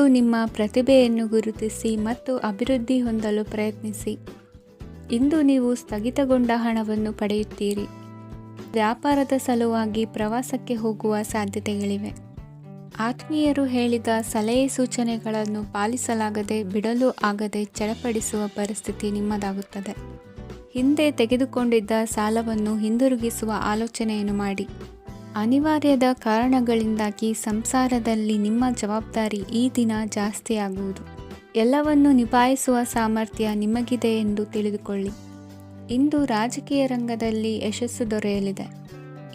ಇಂದು ನಿಮ್ಮ ಪ್ರತಿಭೆಯನ್ನು ಗುರುತಿಸಿ ಮತ್ತು ಅಭಿವೃದ್ಧಿ ಹೊಂದಲು ಪ್ರಯತ್ನಿಸಿ. ಇಂದು ನೀವು ಸ್ಥಗಿತಗೊಂಡ ಹಣವನ್ನು ಪಡೆಯುತ್ತೀರಿ. ವ್ಯಾಪಾರದ ಸಲುವಾಗಿ ಪ್ರವಾಸಕ್ಕೆ ಹೋಗುವ ಸಾಧ್ಯತೆಗಳಿವೆ. ಆತ್ಮೀಯರು ಹೇಳಿದ ಸಲಹೆ ಸೂಚನೆಗಳನ್ನು ಪಾಲಿಸಲಾಗದೆ ಬಿಡಲು ಆಗದೆ ಚಡಪಡಿಸುವ ಪರಿಸ್ಥಿತಿ ನಿಮ್ಮದಾಗುತ್ತದೆ. ಹಿಂದೆ ತೆಗೆದುಕೊಂಡಿದ್ದ ಸಾಲವನ್ನು ಹಿಂದಿರುಗಿಸುವ ಆಲೋಚನೆಯನ್ನು ಮಾಡಿ. ಅನಿವಾರ್ಯದ ಕಾರಣಗಳಿಂದಾಗಿ ಸಂಸಾರದಲ್ಲಿ ನಿಮ್ಮ ಜವಾಬ್ದಾರಿ ಈ ದಿನ ಜಾಸ್ತಿಯಾಗುವುದು. ಎಲ್ಲವನ್ನು ನಿಭಾಯಿಸುವ ಸಾಮರ್ಥ್ಯ ನಿಮಗಿದೆ ಎಂದು ತಿಳಿದುಕೊಳ್ಳಿ. ಇಂದು ರಾಜಕೀಯ ರಂಗದಲ್ಲಿ ಯಶಸ್ಸು ದೊರೆಯಲಿದೆ.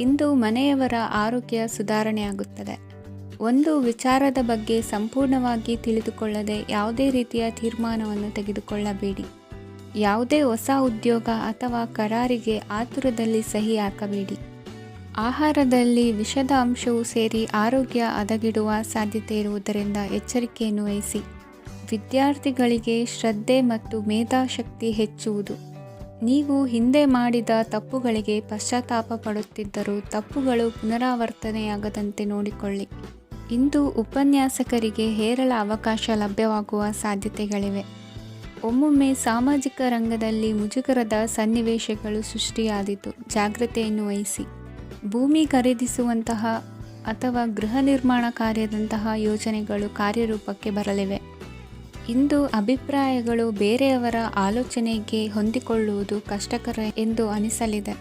ಇಂದು ಮನೆಯವರ ಆರೋಗ್ಯ ಸುಧಾರಣೆಯಾಗುತ್ತದೆ. ಒಂದು ವಿಚಾರದ ಬಗ್ಗೆ ಸಂಪೂರ್ಣವಾಗಿ ತಿಳಿದುಕೊಳ್ಳದೆ ಯಾವುದೇ ರೀತಿಯ ತೀರ್ಮಾನವನ್ನು ತೆಗೆದುಕೊಳ್ಳಬೇಡಿ. ಯಾವುದೇ ಹೊಸ ಉದ್ಯೋಗ ಅಥವಾ ಕರಾರಿಗೆ ಆತುರದಲ್ಲಿ ಸಹಿ ಹಾಕಬೇಡಿ. ಆಹಾರದಲ್ಲಿ ವಿಷದ ಅಂಶವು ಸೇರಿ ಆರೋಗ್ಯ ಹದಗೆಡುವ ಸಾಧ್ಯತೆ ಇರುವುದರಿಂದ ಎಚ್ಚರಿಕೆಯನ್ನು ವಹಿಸಿ. ವಿದ್ಯಾರ್ಥಿಗಳಿಗೆ ಶ್ರದ್ಧೆ ಮತ್ತು ಮೇಧಾಶಕ್ತಿ ಹೆಚ್ಚುವುದು. ನೀವು ಹಿಂದೆ ಮಾಡಿದ ತಪ್ಪುಗಳಿಗೆ ಪಶ್ಚಾತ್ತಾಪ ಪಡುತ್ತಿದ್ದರೂ ತಪ್ಪುಗಳು ಪುನರಾವರ್ತನೆಯಾಗದಂತೆ ನೋಡಿಕೊಳ್ಳಿ. ಇಂದು ಉಪನ್ಯಾಸಕರಿಗೆ ಹೇರಳ ಅವಕಾಶ ಲಭ್ಯವಾಗುವ ಸಾಧ್ಯತೆಗಳಿವೆ. ಒಮ್ಮೊಮ್ಮೆ ಸಾಮಾಜಿಕ ರಂಗದಲ್ಲಿ ಮುಜುಗರದ ಸನ್ನಿವೇಶಗಳು ಸೃಷ್ಟಿಯಾದೀತು. ಜಾಗ್ರತೆಯನ್ನು ವಹಿಸಿ. ಭೂಮಿ ಖರೀದಿಸುವಂತಹ ಅಥವಾ ಗೃಹ ನಿರ್ಮಾಣ ಕಾರ್ಯದಂತಹ ಯೋಜನೆಗಳು ಕಾರ್ಯರೂಪಕ್ಕೆ ಬರಲಿವೆ. ಇಂದು ಅಭಿಪ್ರಾಯಗಳು ಬೇರೆಯವರ ಆಲೋಚನೆಗೆ ಹೊಂದಿಕೊಳ್ಳುವುದು ಕಷ್ಟಕರ ಎಂದು ಅನಿಸಲಿದೆ.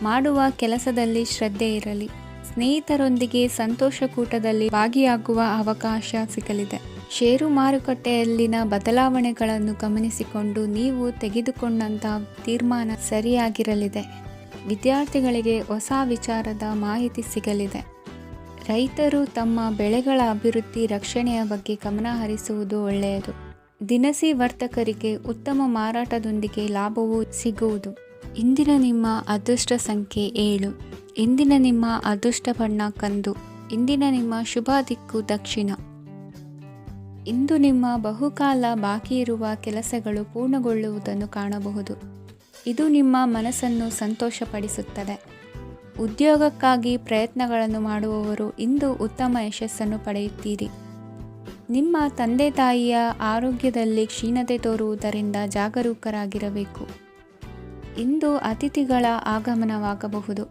ಮಾಡುವ ಕೆಲಸದಲ್ಲಿ ಶ್ರದ್ಧೆ ಇರಲಿ. ಸ್ನೇಹಿತರೊಂದಿಗೆ ಸಂತೋಷಕೂಟದಲ್ಲಿ ಭಾಗಿಯಾಗುವ ಅವಕಾಶ ಸಿಗಲಿದೆ. ಷೇರು ಮಾರುಕಟ್ಟೆಯಲ್ಲಿನ ಬದಲಾವಣೆಗಳನ್ನು ಗಮನಿಸಿಕೊಂಡು ನೀವು ತೆಗೆದುಕೊಂಡಂತಹ ತೀರ್ಮಾನ ಸರಿಯಾಗಿರಲಿದೆ. ವಿದ್ಯಾರ್ಥಿಗಳಿಗೆ ಹೊಸ ವಿಚಾರದ ಮಾಹಿತಿ ಸಿಗಲಿದೆ. ರೈತರು ತಮ್ಮ ಬೆಳೆಗಳ ಅಭಿವೃದ್ಧಿ ರಕ್ಷಣೆಯ ಬಗ್ಗೆ ಗಮನ ಹರಿಸುವುದು ಒಳ್ಳೆಯದು. ದಿನಸಿ ವರ್ತಕರಿಗೆ ಉತ್ತಮ ಮಾರಾಟದೊಂದಿಗೆ ಲಾಭವೂ ಸಿಗುವುದು. ಇಂದಿನ ನಿಮ್ಮ ಅದೃಷ್ಟ ಸಂಖ್ಯೆ 7. ಇಂದಿನ ನಿಮ್ಮ ಅದೃಷ್ಟ ಬಣ್ಣ ಕಂದು. ಇಂದಿನ ನಿಮ್ಮ ಶುಭ ದಿಕ್ಕು ದಕ್ಷಿಣ. ಇಂದು ನಿಮ್ಮ ಬಹುಕಾಲ ಬಾಕಿ ಇರುವ ಕೆಲಸಗಳು ಪೂರ್ಣಗೊಳ್ಳುವುದನ್ನು ಕಾಣಬಹುದು. ಇದು ನಿಮ್ಮ ಮನಸ್ಸನ್ನು ಸಂತೋಷಪಡಿಸುತ್ತದೆ. ಉದ್ಯೋಗಕ್ಕಾಗಿ ಪ್ರಯತ್ನಗಳನ್ನು ಮಾಡುವವರು ಇಂದು ಉತ್ತಮ ಯಶಸ್ಸನ್ನು ಪಡೆಯುತ್ತೀರಿ. ನಿಮ್ಮ ತಂದೆ ತಾಯಿಯ ಆರೋಗ್ಯದಲ್ಲಿ ಕ್ಷೀಣತೆ ತೋರುವುದರಿಂದ ಜಾಗರೂಕರಾಗಿರಬೇಕು. ಇಂದು ಅತಿಥಿಗಳ ಆಗಮನವಾಗಬಹುದು.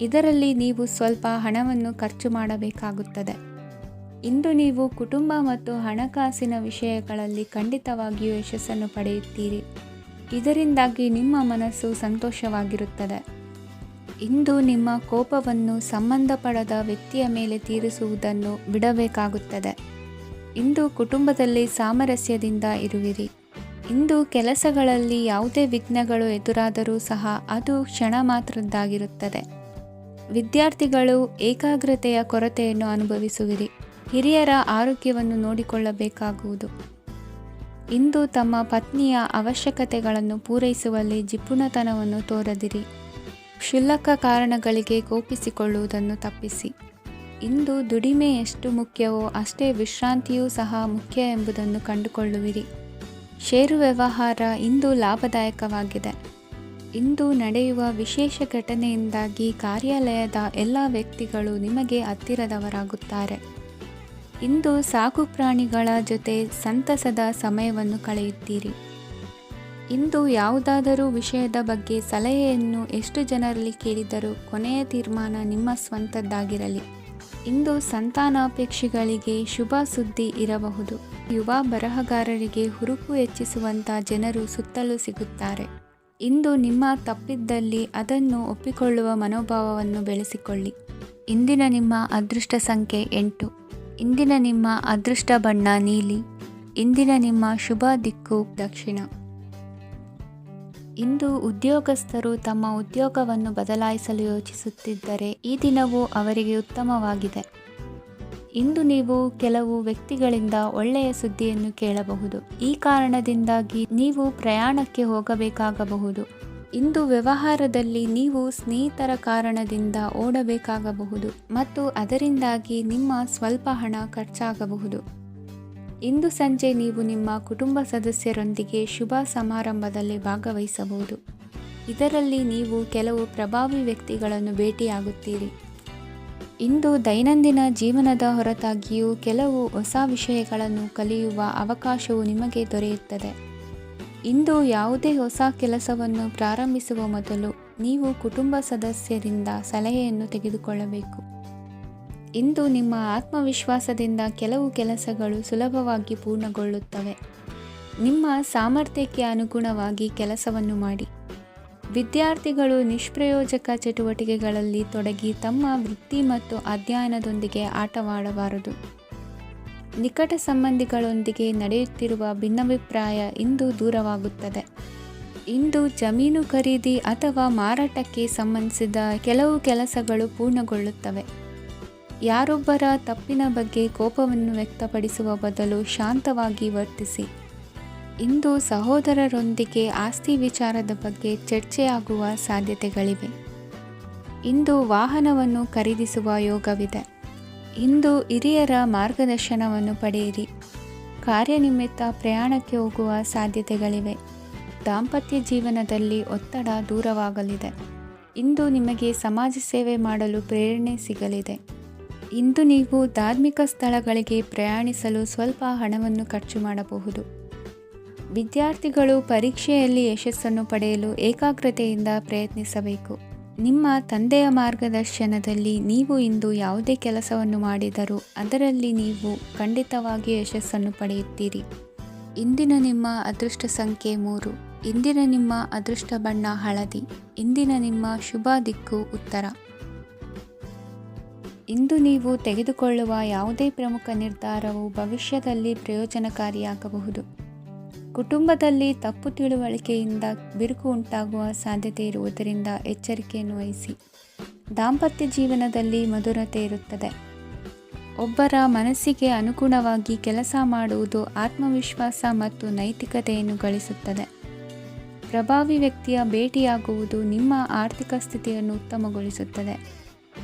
ಇದರಲ್ಲಿ ನೀವು ಸ್ವಲ್ಪ ಹಣವನ್ನು ಖರ್ಚು ಮಾಡಬೇಕಾಗುತ್ತದೆ. ಇಂದು ನೀವು ಕುಟುಂಬ ಮತ್ತು ಹಣಕಾಸಿನ ವಿಷಯಗಳಲ್ಲಿ ಖಂಡಿತವಾಗಿಯೂ ಯಶಸ್ಸನ್ನು ಪಡೆಯುತ್ತೀರಿ. ಇದರಿಂದಾಗಿ ನಿಮ್ಮ ಮನಸ್ಸು ಸಂತೋಷವಾಗಿರುತ್ತದೆ. ಇಂದು ನಿಮ್ಮ ಕೋಪವನ್ನು ಸಂಬಂಧಪಡದ ವ್ಯಕ್ತಿಯ ಮೇಲೆ ತೀರಿಸುವುದನ್ನು ಬಿಡಬೇಕಾಗುತ್ತದೆ. ಇಂದು ಕುಟುಂಬದಲ್ಲಿ ಸಾಮರಸ್ಯದಿಂದ ಇರುವಿರಿ. ಇಂದು ಕೆಲಸಗಳಲ್ಲಿ ಯಾವುದೇ ವಿಘ್ನಗಳು ಎದುರಾದರೂ ಸಹ ಅದು ಕ್ಷಣ ಮಾತ್ರದ್ದಾಗಿರುತ್ತದೆ. ವಿದ್ಯಾರ್ಥಿಗಳು ಏಕಾಗ್ರತೆಯ ಕೊರತೆಯನ್ನು ಅನುಭವಿಸುವಿರಿ. ಹಿರಿಯರ ಆರೋಗ್ಯವನ್ನು ನೋಡಿಕೊಳ್ಳಬೇಕಾಗುವುದು. ಇಂದು ತಮ್ಮ ಪತ್ನಿಯ ಅವಶ್ಯಕತೆಗಳನ್ನು ಪೂರೈಸುವಲ್ಲಿ ಜಿಪುಣತನವನ್ನು ತೋರದಿರಿ. ಕ್ಷುಲ್ಲಕ ಕಾರಣಗಳಿಗೆ ಕೋಪಿಸಿಕೊಳ್ಳುವುದನ್ನು ತಪ್ಪಿಸಿ. ಇಂದು ದುಡಿಮೆ ಎಷ್ಟು ಮುಖ್ಯವೋ ಅಷ್ಟೇ ವಿಶ್ರಾಂತಿಯೂ ಸಹ ಮುಖ್ಯ ಎಂಬುದನ್ನು ಕಂಡುಕೊಳ್ಳುವಿರಿ. ಷೇರು ವ್ಯವಹಾರ ಇಂದು ಲಾಭದಾಯಕವಾಗಿದೆ. ಇಂದು ನಡೆಯುವ ವಿಶೇಷ ಘಟನೆಯಿಂದಾಗಿ ಕಾರ್ಯಾಲಯದ ಎಲ್ಲ ವ್ಯಕ್ತಿಗಳು ನಿಮಗೆ ಹತ್ತಿರದವರಾಗುತ್ತಾರೆ. ಇಂದು ಸಾಕು ಪ್ರಾಣಿಗಳ ಜೊತೆ ಸಂತಸದ ಸಮಯವನ್ನು ಕಳೆಯುತ್ತೀರಿ. ಇಂದು ಯಾವುದಾದರೂ ವಿಷಯದ ಬಗ್ಗೆ ಸಲಹೆಯನ್ನು ಎಷ್ಟು ಜನರಲ್ಲಿ ಕೇಳಿದರೂ ಕೊನೆಯ ತೀರ್ಮಾನ ನಿಮ್ಮ ಸ್ವಂತದ್ದಾಗಿರಲಿ. ಇಂದು ಸಂತಾನಾಪೇಕ್ಷಿಗಳಿಗೆ ಶುಭ ಸುದ್ದಿ ಇರಬಹುದು. ಯುವ ಬರಹಗಾರರಿಗೆ ಹುರುಪು ಹೆಚ್ಚಿಸುವಂಥ ಜನರು ಸುತ್ತಲೂ ಸಿಗುತ್ತಾರೆ. ಇಂದು ನಿಮ್ಮ ತಪ್ಪಿದ್ದಲ್ಲಿ ಅದನ್ನು ಒಪ್ಪಿಕೊಳ್ಳುವ ಮನೋಭಾವವನ್ನು ಬೆಳೆಸಿಕೊಳ್ಳಿ. ಇಂದಿನ ನಿಮ್ಮ ಅದೃಷ್ಟ ಸಂಖ್ಯೆ 8. ಇಂದಿನ ನಿಮ್ಮ ಅದೃಷ್ಟ ಬಣ್ಣ ನೀಲಿ. ಇಂದಿನ ನಿಮ್ಮ ಶುಭ ದಿಕ್ಕು ದಕ್ಷಿಣ. ಇಂದು ಉದ್ಯೋಗಸ್ಥರು ತಮ್ಮ ಉದ್ಯೋಗವನ್ನು ಬದಲಾಯಿಸಲು ಯೋಚಿಸುತ್ತಿದ್ದರೆ ಈ ದಿನವೂ ಅವರಿಗೆ ಉತ್ತಮವಾಗಿದೆ. ಇಂದು ನೀವು ಕೆಲವು ವ್ಯಕ್ತಿಗಳಿಂದ ಒಳ್ಳೆಯ ಸುದ್ದಿಯನ್ನು ಕೇಳಬಹುದು. ಈ ಕಾರಣದಿಂದಾಗಿ ನೀವು ಪ್ರಯಾಣಕ್ಕೆ ಹೋಗಬೇಕಾಗಬಹುದು. ಇಂದು ವ್ಯವಹಾರದಲ್ಲಿ ನೀವು ಸ್ನೇಹಿತರ ಕಾರಣದಿಂದ ಓಡಬೇಕಾಗಬಹುದು ಮತ್ತು ಅದರಿಂದಾಗಿ ನಿಮ್ಮ ಸ್ವಲ್ಪ ಹಣ ಖರ್ಚಾಗಬಹುದು. ಇಂದು ಸಂಜೆ ನೀವು ನಿಮ್ಮ ಕುಟುಂಬ ಸದಸ್ಯರೊಂದಿಗೆ ಶುಭ ಸಮಾರಂಭದಲ್ಲಿ ಭಾಗವಹಿಸಬಹುದು. ಇದರಲ್ಲಿ ನೀವು ಕೆಲವು ಪ್ರಭಾವಿ ವ್ಯಕ್ತಿಗಳನ್ನು ಭೇಟಿಯಾಗುತ್ತೀರಿ. ಇಂದು ದೈನಂದಿನ ಜೀವನದ ಹೊರತಾಗಿಯೂ ಕೆಲವು ಹೊಸ ವಿಷಯಗಳನ್ನು ಕಲಿಯುವ ಅವಕಾಶವು ನಿಮಗೆ ದೊರೆಯುತ್ತದೆ. ಇಂದು ಯಾವುದೇ ಹೊಸ ಕೆಲಸವನ್ನು ಪ್ರಾರಂಭಿಸುವ ಮೊದಲು ನೀವು ಕುಟುಂಬ ಸದಸ್ಯರಿಂದ ಸಲಹೆಯನ್ನು ತೆಗೆದುಕೊಳ್ಳಬೇಕು. ಇಂದು ನಿಮ್ಮ ಆತ್ಮವಿಶ್ವಾಸದಿಂದ ಕೆಲವು ಕೆಲಸಗಳು ಸುಲಭವಾಗಿ ಪೂರ್ಣಗೊಳ್ಳುತ್ತವೆ. ನಿಮ್ಮ ಸಾಮರ್ಥ್ಯಕ್ಕೆ ಅನುಗುಣವಾಗಿ ಕೆಲಸವನ್ನು ಮಾಡಿ. ವಿದ್ಯಾರ್ಥಿಗಳು ನಿಷ್ಪ್ರಯೋಜಕ ಚಟುವಟಿಕೆಗಳಲ್ಲಿ ತೊಡಗಿ ತಮ್ಮ ವೃತ್ತಿ ಮತ್ತು ಅಧ್ಯಯನದೊಂದಿಗೆ ಆಟವಾಡಬಾರದು. ನಿಕಟ ಸಂಬಂಧಿಗಳೊಂದಿಗೆ ನಡೆಯುತ್ತಿರುವ ಭಿನ್ನಾಭಿಪ್ರಾಯ ಇಂದು ದೂರವಾಗುತ್ತದೆ. ಇಂದು ಜಮೀನು ಖರೀದಿ ಅಥವಾ ಮಾರಾಟಕ್ಕೆ ಸಂಬಂಧಿಸಿದ ಕೆಲವು ಕೆಲಸಗಳು ಪೂರ್ಣಗೊಳ್ಳುತ್ತವೆ. ಯಾರೊಬ್ಬರ ತಪ್ಪಿನ ಬಗ್ಗೆ ಕೋಪವನ್ನು ವ್ಯಕ್ತಪಡಿಸುವ ಬದಲು ಶಾಂತವಾಗಿ ವರ್ತಿಸಿ. ಇಂದು ಸಹೋದರರೊಂದಿಗೆ ಆಸ್ತಿ ವಿಚಾರದ ಬಗ್ಗೆ ಚರ್ಚೆಯಾಗುವ ಸಾಧ್ಯತೆಗಳಿವೆ. ಇಂದು ವಾಹನವನ್ನು ಖರೀದಿಸುವ ಯೋಗವಿದೆ. ಇಂದು ಹಿರಿಯರ ಮಾರ್ಗದರ್ಶನವನ್ನು ಪಡೆಯಿರಿ. ಕಾರ್ಯನಿಮಿತ್ತ ಪ್ರಯಾಣಕ್ಕೆ ಹೋಗುವ ಸಾಧ್ಯತೆಗಳಿವೆ. ದಾಂಪತ್ಯ ಜೀವನದಲ್ಲಿ ಒತ್ತಡ ದೂರವಾಗಲಿದೆ. ಇಂದು ನಿಮಗೆ ಸಮಾಜ ಸೇವೆ ಮಾಡಲು ಪ್ರೇರಣೆ ಸಿಗಲಿದೆ. ಇಂದು ನೀವು ಧಾರ್ಮಿಕ ಸ್ಥಳಗಳಿಗೆ ಪ್ರಯಾಣಿಸಲು ಸ್ವಲ್ಪ ಹಣವನ್ನು ಖರ್ಚು ಮಾಡಬಹುದು. ವಿದ್ಯಾರ್ಥಿಗಳು ಪರೀಕ್ಷೆಯಲ್ಲಿ ಯಶಸ್ಸನ್ನು ಪಡೆಯಲು ಏಕಾಗ್ರತೆಯಿಂದ ಪ್ರಯತ್ನಿಸಬೇಕು. ನಿಮ್ಮ ತಂದೆಯ ಮಾರ್ಗದರ್ಶನದಲ್ಲಿ ನೀವು ಇಂದು ಯಾವುದೇ ಕೆಲಸವನ್ನು ಮಾಡಿದರೂ ಅದರಲ್ಲಿ ನೀವು ಖಂಡಿತವಾಗಿಯೂ ಯಶಸ್ಸನ್ನು ಪಡೆಯುತ್ತೀರಿ. ಇಂದಿನ ನಿಮ್ಮ ಅದೃಷ್ಟ ಸಂಖ್ಯೆ 3. ಇಂದಿನ ನಿಮ್ಮ ಅದೃಷ್ಟ ಬಣ್ಣ ಹಳದಿ. ಇಂದಿನ ನಿಮ್ಮ ಶುಭ ದಿಕ್ಕು ಉತ್ತರ. ಇಂದು ನೀವು ತೆಗೆದುಕೊಳ್ಳುವ ಯಾವುದೇ ಪ್ರಮುಖ ನಿರ್ಧಾರವು ಭವಿಷ್ಯದಲ್ಲಿ ಪ್ರಯೋಜನಕಾರಿಯಾಗಬಹುದು. ಕುಟುಂಬದಲ್ಲಿ ತಪ್ಪು ತಿಳುವಳಿಕೆಯಿಂದ ಬಿರುಕು ಉಂಟಾಗುವ ಸಾಧ್ಯತೆ ಇರುವುದರಿಂದ ಎಚ್ಚರಿಕೆಯನ್ನು ವಹಿಸಿ. ದಾಂಪತ್ಯ ಜೀವನದಲ್ಲಿ ಮಧುರತೆ ಇರುತ್ತದೆ. ಒಬ್ಬರ ಮನಸ್ಸಿಗೆ ಅನುಗುಣವಾಗಿ ಕೆಲಸ ಮಾಡುವುದು ಆತ್ಮವಿಶ್ವಾಸ ಮತ್ತು ನೈತಿಕತೆಯನ್ನು ಗಳಿಸುತ್ತದೆ. ಪ್ರಭಾವಿ ವ್ಯಕ್ತಿಯ ಭೇಟಿಯಾಗುವುದು ನಿಮ್ಮ ಆರ್ಥಿಕ ಸ್ಥಿತಿಯನ್ನು ಉತ್ತಮಗೊಳಿಸುತ್ತದೆ.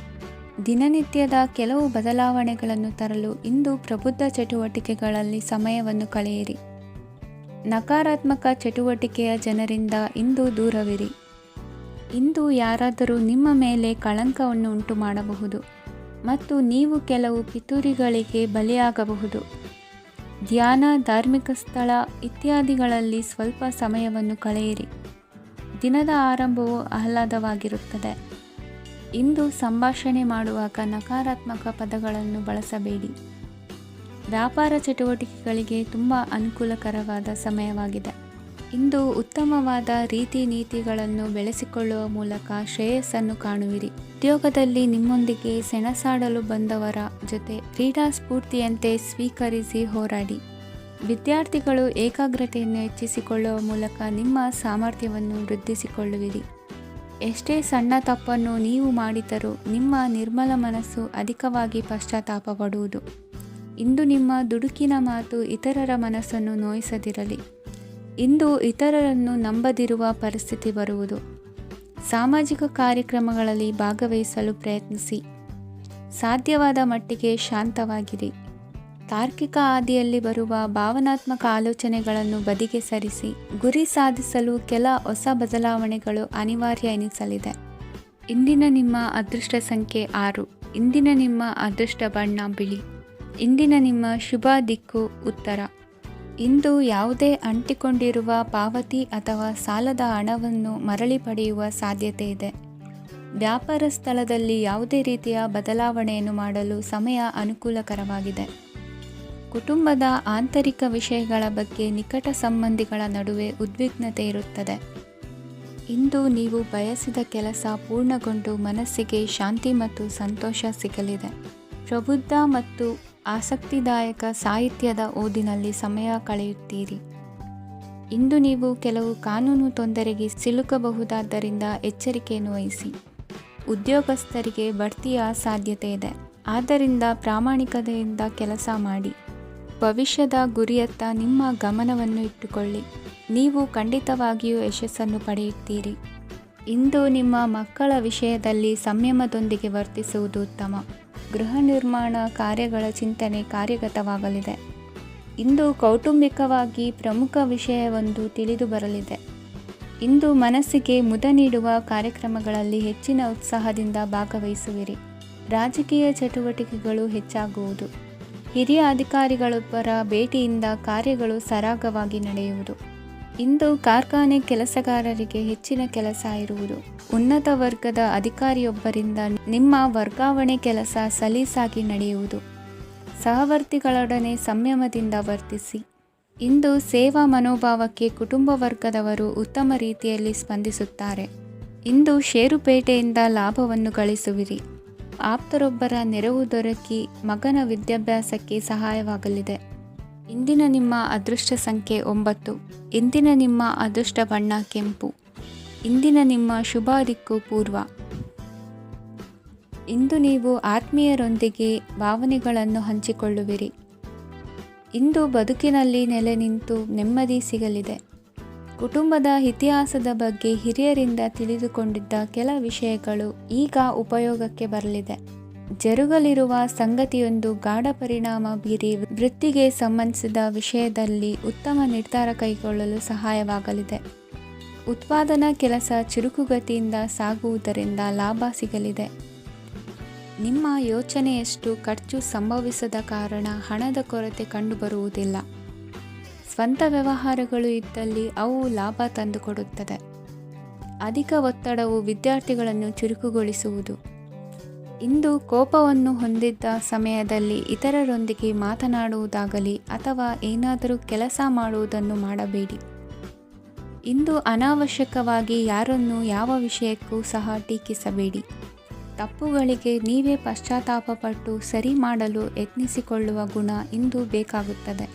ದಿನನಿತ್ಯದ ಕೆಲವು ಬದಲಾವಣೆಗಳನ್ನು ತರಲು ಇಂದು ಪ್ರಬುದ್ಧ ಚಟುವಟಿಕೆಗಳಲ್ಲಿ ಸಮಯವನ್ನು ಕಳೆಯಿರಿ. ನಕಾರಾತ್ಮಕ ಚಟುವಟಿಕೆಯ ಜನರಿಂದ ಇಂದು ದೂರವಿರಿ. ಇಂದು ಯಾರಾದರೂ ನಿಮ್ಮ ಮೇಲೆ ಕಳಂಕವನ್ನು ಉಂಟು ಮಾಡಬಹುದು ಮತ್ತು ನೀವು ಕೆಲವು ಪಿತೂರಿಗಳಿಗೆ ಬಲಿಯಾಗಬಹುದು. ಧ್ಯಾನ, ಧಾರ್ಮಿಕ ಸ್ಥಳ ಇತ್ಯಾದಿಗಳಲ್ಲಿ ಸ್ವಲ್ಪ ಸಮಯವನ್ನು ಕಳೆಯಿರಿ. ದಿನದ ಆರಂಭವು ಆಹ್ಲಾದವಾಗಿರುತ್ತದೆ. ಇಂದು ಸಂಭಾಷಣೆ ಮಾಡುವಾಗ ನಕಾರಾತ್ಮಕ ಪದಗಳನ್ನು ಬಳಸಬೇಡಿ. ವ್ಯಾಪಾರ ಚಟುವಟಿಕೆಗಳಿಗೆ ತುಂಬ ಅನುಕೂಲಕರವಾದ ಸಮಯವಾಗಿದೆ. ಇಂದು ಉತ್ತಮವಾದ ರೀತಿ ನೀತಿಗಳನ್ನು ಬೆಳೆಸಿಕೊಳ್ಳುವ ಮೂಲಕ ಶ್ರೇಯಸ್ಸನ್ನು ಕಾಣುವಿರಿ. ಉದ್ಯೋಗದಲ್ಲಿ ನಿಮ್ಮೊಂದಿಗೆ ಸೆಣಸಾಡಲು ಬಂದವರ ಜೊತೆ ಕ್ರೀಡಾ ಸ್ಫೂರ್ತಿಯಂತೆ ಸ್ವೀಕರಿಸಿ ಹೋರಾಡಿ. ವಿದ್ಯಾರ್ಥಿಗಳು ಏಕಾಗ್ರತೆಯನ್ನು ಹೆಚ್ಚಿಸಿಕೊಳ್ಳುವ ಮೂಲಕ ನಿಮ್ಮ ಸಾಮರ್ಥ್ಯವನ್ನು ವೃದ್ಧಿಸಿಕೊಳ್ಳುವಿರಿ. ಎಷ್ಟೇ ಸಣ್ಣ ತಪ್ಪನ್ನು ನೀವು ಮಾಡಿದರೂ ನಿಮ್ಮ ನಿರ್ಮಲ ಮನಸ್ಸು ಅಧಿಕವಾಗಿ ಪಶ್ಚಾತ್ತಾಪ ಪಡುವುದು. ಇಂದು ನಿಮ್ಮ ದುಡುಕಿನ ಮಾತು ಇತರರ ಮನಸ್ಸನ್ನು ನೋಯಿಸದಿರಲಿ. ಇಂದು ಇತರರನ್ನು ನಂಬದಿರುವ ಪರಿಸ್ಥಿತಿ ಬರುವುದು. ಸಾಮಾಜಿಕ ಕಾರ್ಯಕ್ರಮಗಳಲ್ಲಿ ಭಾಗವಹಿಸಲು ಪ್ರಯತ್ನಿಸಿ. ಸಾಧ್ಯವಾದ ಮಟ್ಟಿಗೆ ಶಾಂತವಾಗಿರಿ. ತಾರ್ಕಿಕ ಹಾದಿಯಲ್ಲಿ ಬರುವ ಭಾವನಾತ್ಮಕ ಆಲೋಚನೆಗಳನ್ನು ಬದಿಗೆ ಸರಿಸಿ. ಗುರಿ ಸಾಧಿಸಲು ಕೆಲ ಹೊಸ ಬದಲಾವಣೆಗಳು ಅನಿವಾರ್ಯ ಎನಿಸಲಿದೆ. ಇಂದಿನ ನಿಮ್ಮ ಅದೃಷ್ಟ ಸಂಖ್ಯೆ 6. ಇಂದಿನ ನಿಮ್ಮ ಅದೃಷ್ಟ ಬಣ್ಣ ಬಿಳಿ. ಇಂದಿನ ನಿಮ್ಮ ಶುಭ ದಿಕ್ಕು ಉತ್ತರ. ಇಂದು ಯಾವುದೇ ಅಂಟಿಕೊಂಡಿರುವ ಪಾವತಿ ಅಥವಾ ಸಾಲದ ಹಣವನ್ನು ಮರಳಿ ಪಡೆಯುವ ಸಾಧ್ಯತೆ ಇದೆ. ವ್ಯಾಪಾರ ಸ್ಥಳದಲ್ಲಿ ಯಾವುದೇ ರೀತಿಯ ಬದಲಾವಣೆಯನ್ನು ಮಾಡಲು ಸಮಯ ಅನುಕೂಲಕರವಾಗಿದೆ. ಕುಟುಂಬದ ಆಂತರಿಕ ವಿಷಯಗಳ ಬಗ್ಗೆ ನಿಕಟ ಸಂಬಂಧಿಗಳ ನಡುವೆ ಉದ್ವಿಗ್ನತೆ ಇರುತ್ತದೆ. ಇಂದು ನೀವು ಬಯಸಿದ ಕೆಲಸ ಪೂರ್ಣಗೊಂಡು ಮನಸ್ಸಿಗೆ ಶಾಂತಿ ಮತ್ತು ಸಂತೋಷ ಸಿಗಲಿದೆ. ಪ್ರಬುದ್ಧ ಮತ್ತು ಆಸಕ್ತಿದಾಯಕ ಸಾಹಿತ್ಯದ ಓದಿನಲ್ಲಿ ಸಮಯ ಕಳೆಯುತ್ತೀರಿ. ಇಂದು ನೀವು ಕೆಲವು ಕಾನೂನು ತೊಂದರೆಗೆ ಸಿಲುಕಬಹುದಾದ್ದರಿಂದ ಎಚ್ಚರಿಕೆಯನ್ನು ವಹಿಸಿ. ಉದ್ಯೋಗಸ್ಥರಿಗೆ ಬಡ್ತಿಯ ಸಾಧ್ಯತೆ ಇದೆ. ಆದ್ದರಿಂದ ಪ್ರಾಮಾಣಿಕತೆಯಿಂದ ಕೆಲಸ ಮಾಡಿ. ಭವಿಷ್ಯದ ಗುರಿಯತ್ತ ನಿಮ್ಮ ಗಮನವನ್ನು ಇಟ್ಟುಕೊಳ್ಳಿ. ನೀವು ಖಂಡಿತವಾಗಿಯೂ ಯಶಸ್ಸನ್ನು ಪಡೆಯುತ್ತೀರಿ. ಇಂದು ನಿಮ್ಮ ಮಕ್ಕಳ ವಿಷಯದಲ್ಲಿ ಸಂಯಮದೊಂದಿಗೆ ವರ್ತಿಸುವುದು ಉತ್ತಮ. ಗೃಹ ನಿರ್ಮಾಣ ಕಾರ್ಯಗಳ ಚಿಂತನೆ ಕಾರ್ಯಗತವಾಗಲಿದೆ. ಇಂದು ಕೌಟುಂಬಿಕವಾಗಿ ಪ್ರಮುಖ ವಿಷಯವೊಂದು ತಿಳಿದು ಬರಲಿದೆ. ಇಂದು ಮನಸ್ಸಿಗೆ ಮುದ ನೀಡುವ ಕಾರ್ಯಕ್ರಮಗಳಲ್ಲಿ ಹೆಚ್ಚಿನ ಉತ್ಸಾಹದಿಂದ ಭಾಗವಹಿಸುವಿರಿ. ರಾಜಕೀಯ ಚಟುವಟಿಕೆಗಳು ಹೆಚ್ಚಾಗುವುದು. ಹಿರಿಯ ಅಧಿಕಾರಿಗಳೊಬ್ಬರ ಭೇಟಿಯಿಂದ ಕಾರ್ಯಗಳು ಸರಾಗವಾಗಿ ನಡೆಯುವುದು. ಇಂದು ಕಾರ್ಖಾನೆ ಕೆಲಸಗಾರರಿಗೆ ಹೆಚ್ಚಿನ ಕೆಲಸ ಇರುವುದು. ಉನ್ನತ ವರ್ಗದ ಅಧಿಕಾರಿಯೊಬ್ಬರಿಂದ ನಿಮ್ಮ ವರ್ಗಾವಣೆ ಕೆಲಸ ಸಲೀಸಾಗಿ ನಡೆಯುವುದು. ಸಹವರ್ತಿಗಳೊಡನೆ ಸಂಯಮದಿಂದ ವರ್ತಿಸಿ. ಇಂದು ಸೇವಾ ಮನೋಭಾವಕ್ಕೆ ಕುಟುಂಬ ವರ್ಗದವರು ಉತ್ತಮ ರೀತಿಯಲ್ಲಿ ಸ್ಪಂದಿಸುತ್ತಾರೆ. ಇಂದು ಷೇರುಪೇಟೆಯಿಂದ ಲಾಭವನ್ನು ಗಳಿಸುವಿರಿ. ಆಪ್ತರೊಬ್ಬರ ನೆರವು ದೊರಕಿ ಮಗನ ವಿದ್ಯಾಭ್ಯಾಸಕ್ಕೆ ಸಹಾಯವಾಗಲಿದೆ. ಇಂದಿನ ನಿಮ್ಮ ಅದೃಷ್ಟ ಸಂಖ್ಯೆ 9. ಇಂದಿನ ನಿಮ್ಮ ಅದೃಷ್ಟ ಬಣ್ಣ ಕೆಂಪು. ಇಂದಿನ ನಿಮ್ಮ ಶುಭ ದಿಕ್ಕು ಪೂರ್ವ. ಇಂದು ನೀವು ಆತ್ಮೀಯರೊಂದಿಗೆ ಭಾವನೆಗಳನ್ನು ಹಂಚಿಕೊಳ್ಳುವಿರಿ. ಇಂದು ಬದುಕಿನಲ್ಲಿ ನೆಲೆ ನಿಂತು ನೆಮ್ಮದಿ ಸಿಗಲಿದೆ. ಕುಟುಂಬದ ಇತಿಹಾಸದ ಬಗ್ಗೆ ಹಿರಿಯರಿಂದ ತಿಳಿದುಕೊಂಡಿದ್ದ ಕೆಲ ವಿಷಯಗಳು ಈಗ ಉಪಯೋಗಕ್ಕೆ ಬರಲಿದೆ. ಜರುಗಲಿರುವ ಸಂಗತಿಯೊಂದು ಗಾಢ ಪರಿಣಾಮ ಬೀರಿ ವೃತ್ತಿಗೆ ಸಂಬಂಧಿಸಿದ ವಿಷಯದಲ್ಲಿ ಉತ್ತಮ ನಿರ್ಧಾರ ಕೈಗೊಳ್ಳಲು ಸಹಾಯವಾಗಲಿದೆ. ಉತ್ಪಾದನಾ ಕೆಲಸ ಚುರುಕುಗತಿಯಿಂದ ಸಾಗುವುದರಿಂದ ಲಾಭ ಸಿಗಲಿದೆ. ನಿಮ್ಮ ಯೋಚನೆಯಷ್ಟು ಖರ್ಚು ಸಂಭವಿಸದ ಕಾರಣ ಹಣದ ಕೊರತೆ ಕಂಡುಬರುವುದಿಲ್ಲ. ಸ್ವಂತ ವ್ಯವಹಾರಗಳು ಇದ್ದಲ್ಲಿ ಅವು ಲಾಭ ತಂದುಕೊಡುತ್ತದೆ. ಅಧಿಕ ಒತ್ತಡವು ವಿದ್ಯಾರ್ಥಿಗಳನ್ನು ಚುರುಕುಗೊಳಿಸುವುದು. ಇಂದು ಕೋಪವನ್ನು ಹೊಂದಿದ್ದ ಸಮಯದಲ್ಲಿ ಇತರರೊಂದಿಗೆ ಮಾತನಾಡುವುದಾಗಲಿ ಅಥವಾ ಏನಾದರೂ ಕೆಲಸ ಮಾಡುವುದನ್ನು ಮಾಡಬೇಡಿ. ಇಂದು ಅನಾವಶ್ಯಕವಾಗಿ ಯಾರನ್ನು ಯಾವ ವಿಷಯಕ್ಕೂ ಸಹ ಟೀಕಿಸಬೇಡಿ. ತಪ್ಪುಗಳಿಗೆ ನೀವೇ ಪಶ್ಚಾತ್ತಾಪಪಟ್ಟು ಸರಿ ಮಾಡಲು ಯತ್ನಿಸಿಕೊಳ್ಳುವ ಗುಣ ಇಂದು ಬೇಕಾಗುತ್ತದೆ.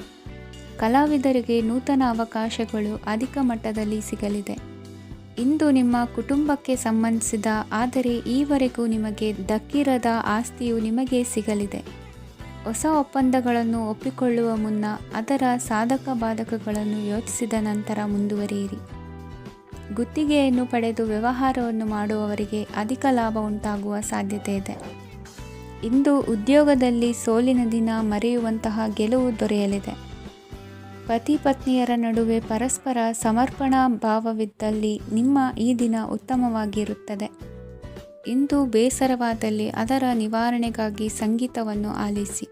ಕಲಾವಿದರಿಗೆ ನೂತನ ಅವಕಾಶಗಳು ಅಧಿಕ ಮಟ್ಟದಲ್ಲಿ ಸಿಗಲಿದೆ. ಇಂದು ನಿಮ್ಮ ಕುಟುಂಬಕ್ಕೆ ಸಂಬಂಧಿಸಿದ ಆದರೆ ಈವರೆಗೂ ನಿಮಗೆ ದಕ್ಕಿರದ ಆಸ್ತಿಯು ನಿಮಗೆ ಸಿಗಲಿದೆ. ಹೊಸ ಒಪ್ಪಂದಗಳನ್ನು ಒಪ್ಪಿಕೊಳ್ಳುವ ಮುನ್ನ ಅದರ ಸಾಧಕ ಬಾಧಕಗಳನ್ನು ಯೋಚಿಸಿದ ನಂತರ ಮುಂದುವರಿಯಿರಿ. ಗುತ್ತಿಗೆಯನ್ನು ಪಡೆದು ವ್ಯವಹಾರವನ್ನು ಮಾಡುವವರಿಗೆ ಅಧಿಕ ಲಾಭ ಉಂಟಾಗುವ ಸಾಧ್ಯತೆ ಇದೆ. ಇಂದು ಉದ್ಯೋಗದಲ್ಲಿ ಸೋಲಿನ ದಿನ ಮರೆಯುವಂತಹ ಗೆಲುವು ದೊರೆಯಲಿದೆ. ಪತಿ ಪತ್ನಿಯರ ನಡುವೆ ಪರಸ್ಪರ ಸಮರ್ಪಣಾ ಭಾವವಿದ್ದಲ್ಲಿ ನಿಮ್ಮ ಈ ದಿನ ಉತ್ತಮವಾಗಿರುತ್ತದೆ. ಇಂದು ಬೇಸರವಾದಲ್ಲಿ ಅದರ ನಿವಾರಣೆಗಾಗಿ ಸಂಗೀತವನ್ನು ಆಲಿಸಿ.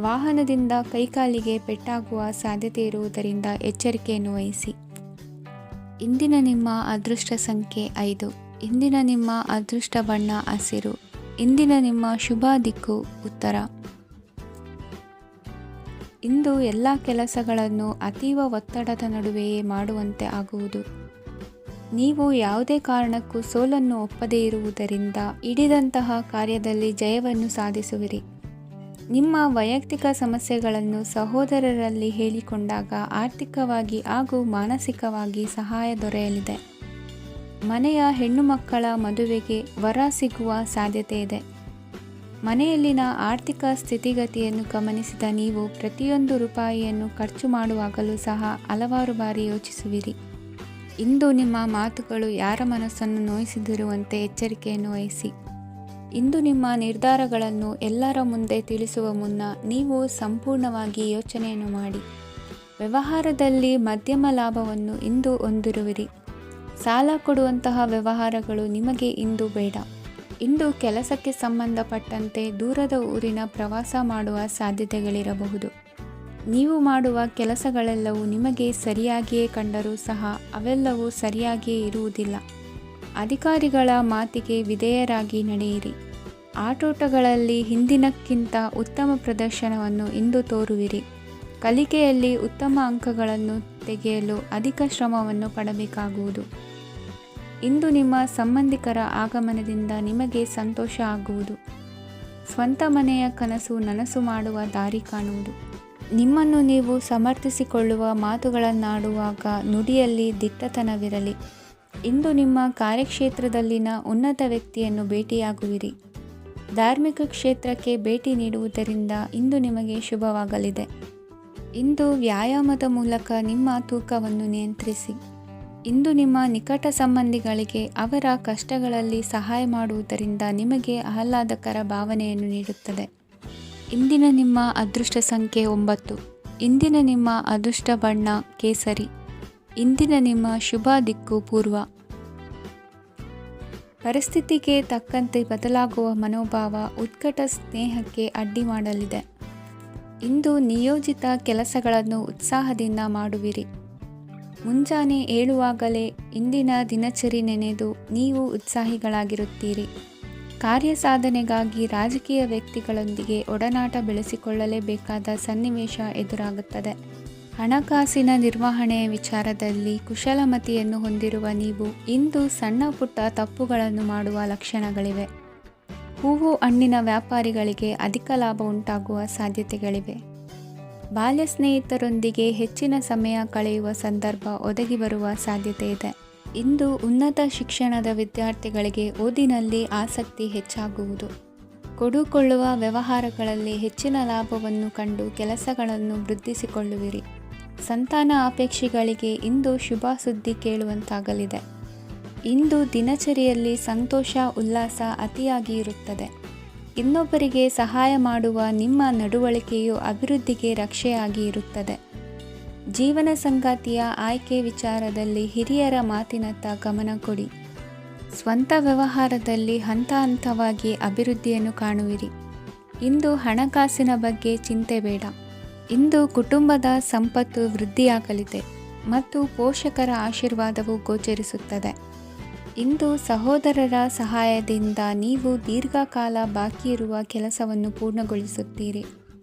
ವಾಹನದಿಂದ ಕೈಕಾಲಿಗೆ ಪೆಟ್ಟಾಗುವ ಸಾಧ್ಯತೆ ಇರುವುದರಿಂದ ಎಚ್ಚರಿಕೆಯನ್ನು ವಹಿಸಿ. ಇಂದಿನ ನಿಮ್ಮ ಅದೃಷ್ಟ ಸಂಖ್ಯೆ 5. ಇಂದಿನ ನಿಮ್ಮ ಅದೃಷ್ಟ ಬಣ್ಣ ಹಸಿರು. ಇಂದಿನ ನಿಮ್ಮ ಶುಭ ದಿಕ್ಕು ಉತ್ತರ. ಇಂದು ಎಲ್ಲ ಕೆಲಸಗಳನ್ನು ಅತೀವ ಒತ್ತಡದ ನಡುವೆಯೇ ಮಾಡುವಂತೆ ಆಗುವುದು. ನೀವು ಯಾವುದೇ ಕಾರಣಕ್ಕೂ ಸೋಲನ್ನು ಒಪ್ಪದೇ ಇರುವುದರಿಂದ ಹಿಡಿದಂತಹ ಕಾರ್ಯದಲ್ಲಿ ಜಯವನ್ನು ಸಾಧಿಸುವಿರಿ. ನಿಮ್ಮ ವೈಯಕ್ತಿಕ ಸಮಸ್ಯೆಗಳನ್ನು ಸಹೋದರರಲ್ಲಿ ಹೇಳಿಕೊಂಡಾಗ ಆರ್ಥಿಕವಾಗಿ ಹಾಗೂ ಮಾನಸಿಕವಾಗಿ ಸಹಾಯ ದೊರೆಯಲಿದೆ. ಮನೆಯ ಹೆಣ್ಣು ಮಕ್ಕಳ ಮದುವೆಗೆ ವರ ಸಿಗುವ ಸಾಧ್ಯತೆ ಇದೆ. ಮನೆಯಲ್ಲಿನ ಆರ್ಥಿಕ ಸ್ಥಿತಿಗತಿಯನ್ನು ಗಮನಿಸಿದ ನೀವು ಪ್ರತಿಯೊಂದು ರೂಪಾಯಿಯನ್ನು ಖರ್ಚು ಮಾಡುವಾಗಲೂ ಸಹ ಹಲವಾರು ಬಾರಿ ಯೋಚಿಸುವಿರಿ. ಇಂದು ನಿಮ್ಮ ಮಾತುಗಳು ಯಾರ ಮನಸ್ಸನ್ನು ನೋಯಿಸಿದಿರುವಂತೆ ಎಚ್ಚರಿಕೆಯನ್ನು ವಹಿಸಿ. ಇಂದು ನಿಮ್ಮ ನಿರ್ಧಾರಗಳನ್ನು ಎಲ್ಲರ ಮುಂದೆ ತಿಳಿಸುವ ಮುನ್ನ ನೀವು ಸಂಪೂರ್ಣವಾಗಿ ಯೋಚನೆಯನ್ನು ಮಾಡಿ. ವ್ಯವಹಾರದಲ್ಲಿ ಮಧ್ಯಮ ಲಾಭವನ್ನು ಇಂದು ಹೊಂದಿರುವಿರಿ. ಸಾಲ ಕೊಡುವಂತಹ ವ್ಯವಹಾರಗಳು ನಿಮಗೆ ಇಂದು ಬೇಡ. ಇಂದು ಕೆಲಸಕ್ಕೆ ಸಂಬಂಧಪಟ್ಟಂತೆ ದೂರದ ಊರಿನ ಪ್ರವಾಸ ಮಾಡುವ ಸಾಧ್ಯತೆಗಳಿರಬಹುದು. ನೀವು ಮಾಡುವ ಕೆಲಸಗಳೆಲ್ಲವೂ ನಿಮಗೆ ಸರಿಯಾಗಿಯೇ ಕಂಡರೂ ಸಹ ಅವೆಲ್ಲವೂ ಸರಿಯಾಗಿಯೇ ಇರುವುದಿಲ್ಲ. ಅಧಿಕಾರಿಗಳ ಮಾತಿಗೆ ವಿಧೇಯರಾಗಿ ನಡೆಯಿರಿ. ಆಟೋಟಗಳಲ್ಲಿ ಹಿಂದಿನಕ್ಕಿಂತ ಉತ್ತಮ ಪ್ರದರ್ಶನವನ್ನು ಇಂದು ತೋರುವಿರಿ. ಕಲಿಕೆಯಲ್ಲಿ ಉತ್ತಮ ಅಂಕಗಳನ್ನು ತೆಗೆಯಲು ಅಧಿಕ ಶ್ರಮವನ್ನು ಪಡಬೇಕಾಗುವುದು. ಇಂದು ನಿಮ್ಮ ಸಂಬಂಧಿಕರ ಆಗಮನದಿಂದ ನಿಮಗೆ ಸಂತೋಷ ಆಗುವುದು. ಸ್ವಂತ ಮನೆಯ ಕನಸು ನನಸು ಮಾಡುವ ದಾರಿ ಕಾಣುವುದು. ನಿಮ್ಮನ್ನು ನೀವು ಸಮರ್ಥಿಸಿಕೊಳ್ಳುವ ಮಾತುಗಳನ್ನಾಡುವಾಗ ನುಡಿಯಲ್ಲಿ ದಿಟ್ಟತನವಿರಲಿ. ಇಂದು ನಿಮ್ಮ ಕಾರ್ಯಕ್ಷೇತ್ರದಲ್ಲಿನ ಉನ್ನತ ವ್ಯಕ್ತಿಯನ್ನು ಭೇಟಿಯಾಗುವಿರಿ. ಧಾರ್ಮಿಕ ಕ್ಷೇತ್ರಕ್ಕೆ ಭೇಟಿ ನೀಡುವುದರಿಂದ ಇಂದು ನಿಮಗೆ ಶುಭವಾಗಲಿದೆ. ಇಂದು ವ್ಯಾಯಾಮದ ಮೂಲಕ ನಿಮ್ಮ ತೂಕವನ್ನು ನಿಯಂತ್ರಿಸಿ. ಇಂದು ನಿಮ್ಮ ನಿಕಟ ಸಂಬಂಧಿಗಳಿಗೆ ಅವರ ಕಷ್ಟಗಳಲ್ಲಿ ಸಹಾಯ ಮಾಡುವುದರಿಂದ ನಿಮಗೆ ಆಹ್ಲಾದಕರ ಭಾವನೆಯನ್ನು ನೀಡುತ್ತದೆ. ಇಂದಿನ ನಿಮ್ಮ ಅದೃಷ್ಟ ಸಂಖ್ಯೆ 9. ಇಂದಿನ ನಿಮ್ಮ ಅದೃಷ್ಟ ಬಣ್ಣ ಕೇಸರಿ. ಇಂದಿನ ನಿಮ್ಮ ಶುಭ ದಿಕ್ಕು ಪೂರ್ವ. ಪರಿಸ್ಥಿತಿಗೆ ತಕ್ಕಂತೆ ಬದಲಾಗುವ ಮನೋಭಾವ ಉತ್ಕಟ ಸ್ನೇಹಕ್ಕೆ ಅಡ್ಡಿ ಮಾಡಲಿದೆ. ಇಂದು ನಿಯೋಜಿತ ಕೆಲಸಗಳನ್ನು ಉತ್ಸಾಹದಿಂದ ಮಾಡುವಿರಿ. ಮುಂಜಾನೆ ಏಳುವಾಗಲೇ ಇಂದಿನ ದಿನಚರಿ ನೆನೆದು ನೀವು ಉತ್ಸಾಹಿಗಳಾಗಿರುತ್ತೀರಿ. ಕಾರ್ಯಸಾಧನೆಗಾಗಿ ರಾಜಕೀಯ ವ್ಯಕ್ತಿಗಳೊಂದಿಗೆ ಒಡನಾಟ ಬೆಳೆಸಿಕೊಳ್ಳಲೇಬೇಕಾದ ಸನ್ನಿವೇಶ ಎದುರಾಗುತ್ತದೆ. ಹಣಕಾಸಿನ ನಿರ್ವಹಣೆಯ ವಿಚಾರದಲ್ಲಿ ಕುಶಲಮತಿಯನ್ನು ಹೊಂದಿರುವ ನೀವು ಇಂದು ಸಣ್ಣ ಪುಟ್ಟ ತಪ್ಪುಗಳನ್ನು ಮಾಡುವ ಲಕ್ಷಣಗಳಿವೆ. ಹೂವು ಹಣ್ಣಿನ ವ್ಯಾಪಾರಿಗಳಿಗೆ ಅಧಿಕ ಲಾಭ ಉಂಟಾಗುವ ಸಾಧ್ಯತೆಗಳಿವೆ. ಬಾಲ್ಯ ಸ್ನೇಹಿತರೊಂದಿಗೆ ಹೆಚ್ಚಿನ ಸಮಯ ಕಳೆಯುವ ಸಂದರ್ಭ ಒದಗಿ ಬರುವ ಸಾಧ್ಯತೆ ಇದೆ. ಇಂದು ಉನ್ನತ ಶಿಕ್ಷಣದ ವಿದ್ಯಾರ್ಥಿಗಳಿಗೆ ಓದಿನಲ್ಲಿ ಆಸಕ್ತಿ ಹೆಚ್ಚಾಗುವುದು. ಕೊಡುಕೊಳ್ಳುವ ವ್ಯವಹಾರಗಳಲ್ಲಿ ಹೆಚ್ಚಿನ ಲಾಭವನ್ನು ಕಂಡು ಕೆಲಸಗಳನ್ನು ವೃದ್ಧಿಸಿಕೊಳ್ಳುವಿರಿ. ಸಂತಾನ ಅಪೇಕ್ಷಿಗಳಿಗೆ ಇಂದು ಶುಭ ಸುದ್ದಿ ಕೇಳುವಂತಾಗಲಿದೆ. ಇಂದು ದಿನಚರಿಯಲ್ಲಿ ಸಂತೋಷ ಉಲ್ಲಾಸ ಅತಿಯಾಗಿ ಇರುತ್ತದೆ. ಇನ್ನೊಬ್ಬರಿಗೆ ಸಹಾಯ ಮಾಡುವ ನಿಮ್ಮ ನಡವಳಿಕೆಯು ಅಭಿವೃದ್ಧಿಗೆ ರಕ್ಷೆಯಾಗಿ ಇರುತ್ತದೆ. ಜೀವನ ಸಂಗಾತಿಯ ಆಯ್ಕೆ ವಿಚಾರದಲ್ಲಿ ಹಿರಿಯರ ಮಾತಿನತ್ತ ಗಮನ ಕೊಡಿ. ಸ್ವಂತ ವ್ಯವಹಾರದಲ್ಲಿ ಹಂತ ಹಂತವಾಗಿ ಅಭಿವೃದ್ಧಿಯನ್ನು ಕಾಣುವಿರಿ. ಇಂದು ಹಣಕಾಸಿನ ಬಗ್ಗೆ ಚಿಂತೆ ಬೇಡ. ಇಂದು ಕುಟುಂಬದ ಸಂಪತ್ತು ವೃದ್ಧಿಯಾಗಲಿದೆ ಮತ್ತು ಪೋಷಕರ ಆಶೀರ್ವಾದವು ಗೋಚರಿಸುತ್ತದೆ. ಇಂದು ಸಹೋದರರ ಸಹಾಯದಿಂದ ನೀವು ದೀರ್ಘಕಾಲ ಬಾಕಿ ಇರುವ ಕೆಲಸವನ್ನು ಪೂರ್ಣಗೊಳಿಸುತ್ತೀರಿ.